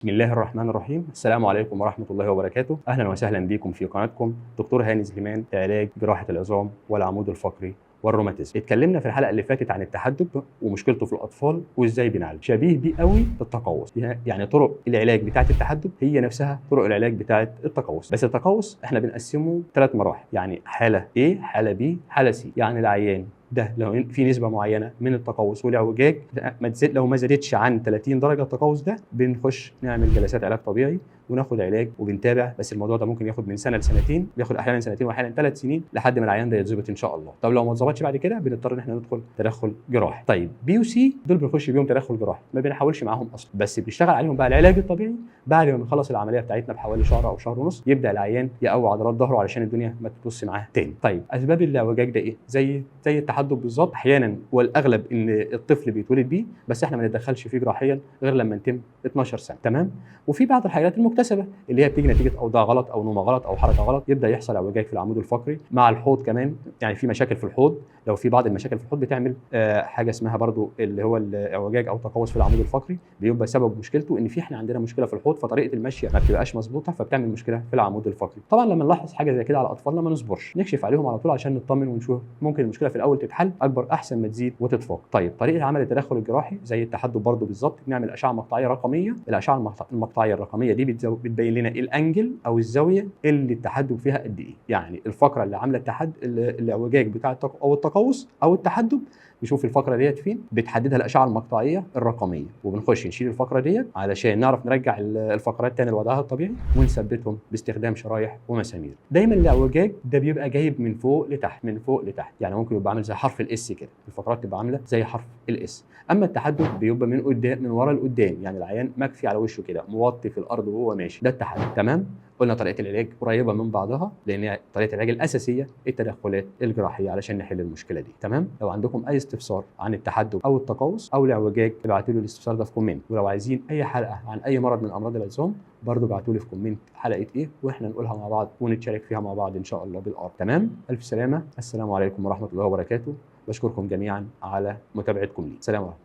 بسم الله الرحمن الرحيم. السلام عليكم ورحمة الله وبركاته. أهلا وسهلا بكم في قناتكم دكتور هاني سليمان لعلاج جراحة العظام والعمود الفقري والروماتيزم. اتكلمنا في الحلقة اللي فاتت عن التحدب ومشكلته في الأطفال وإزاي بنعالجه. شبيه بيه قوي التقوس، يعني طرق العلاج بتاعة التحدب هي نفسها طرق العلاج بتاعة التقوس، بس التقوس احنا بنقسمه 3 مراحل، يعني حالة A، حالة B، حالة C. يعني العيان ده لو في نسبه معينه من التقوس والاعوجاج لو ما زادتش عن 30 درجه التقوس ده بنخش نعمل جلسات علاج طبيعي وناخد علاج وبنتابع، بس الموضوع ده ممكن ياخد من سنه لسنتين، بياخد احيانا سنتين واحيانا 3 سنين لحد ما العيان ده يتظبط ان شاء الله. طب لو ما اتظبطش بعد كده بنضطر ان احنا ندخل تدخل جراحي. طيب بي وسي دول بنخش بيهم تدخل جراحي، ما بنحاولش معاهم اصلا، بس بيشتغل عليهم بقى العلاج الطبيعي. بعد ما بنخلص العمليه بتاعتنا بحوالي شهر او شهر ونص يبدا العيان يقوي عضلات ظهره علشان الدنيا ما تبص معاه تاني. طيب اسباب الاعوجاج ده ايه؟ زي التحدب بالظبط، احيانا والاغلب ان الطفل بيتولد بيه، بس احنا ما نتدخلش فيه جراحيا غير لما يتم 12 سنه، تمام؟ وفي بعض الحاجات المكتسبه اللي هي بتيجي نتيجه اوضاع غلط او نوم غلط او حركه غلط، يبدا يحصل اعوجاج في العمود الفقري مع الحوض كمان. يعني في مشاكل في الحوض، لو في بعض المشاكل في الحوض بتعمل حاجه اسمها برضو اللي هو الاعوجاج او تقوس في العمود الفقري، بيبقى سبب مشكلته ان احنا عندنا مشكله في الحوض، فطريقه المشيه ما بتبقاش مظبوطه فبتعمل مشكله في العمود الفقري. طبعا لما نلاحظ حاجه زي كده على اطفالنا ما نصبرش، نكشف عليهم على طول عشان نطمن ونشوف ممكن المشكله في الاول تتحل اكبر احسن ما تزيد وتتفاقم. طيب طريقه عمل التدخل الجراحي زي التحدب برضو بالظبط، بنعمل اشعه مقطعيه رقميه. الاشعه المقطعيه الرقميه دي بتبين لنا الانجل او الزاويه اللي التحدب فيها قد ايه، يعني الفقره اللي عامله الاعوجاج بتاع او التقوس او التحدب، نشوف الفقره ديت فين، بتحددها الاشعه المقطعيه الرقميه، وبنخش نشيل الفقره ديت علشان نعرف نرجع الفقرات تاني لوضعها الطبيعي ونثبتهم باستخدام شرايح ومسامير. دايما الاعوجاج ده بيبقى جايب من فوق لتحت، من فوق لتحت، يعني ممكن يبقى عامل زي حرف الاس كده، الفقرات تبقى عامله زي حرف الاس. اما التحدب بيبقى من قدام، من ورا لقدام، يعني العيان مكفي على وشه كده موطي في الارض وهو ماشي، ده التحدب، تمام؟ قلنا طريقه العلاج قريبه من بعضها لان طريقه العلاج الاساسيه التدخلات الجراحيه علشان نحل المشكله دي، تمام؟ لو عندكم اي استفسار عن التحدب او التقوس او الاعوجاج ابعتوا لي الاستفسار ده في كومنت، ولو عايزين اي حلقه عن اي مرض من امراض العظام برضه ابعتوا لي في كومنت حلقه ايه واحنا نقولها مع بعض ونتشارك فيها مع بعض ان شاء الله بالارض، تمام؟ الف سلامه، السلام عليكم ورحمه الله وبركاته. بشكركم جميعا على متابعتكم لي. سلام عليكم.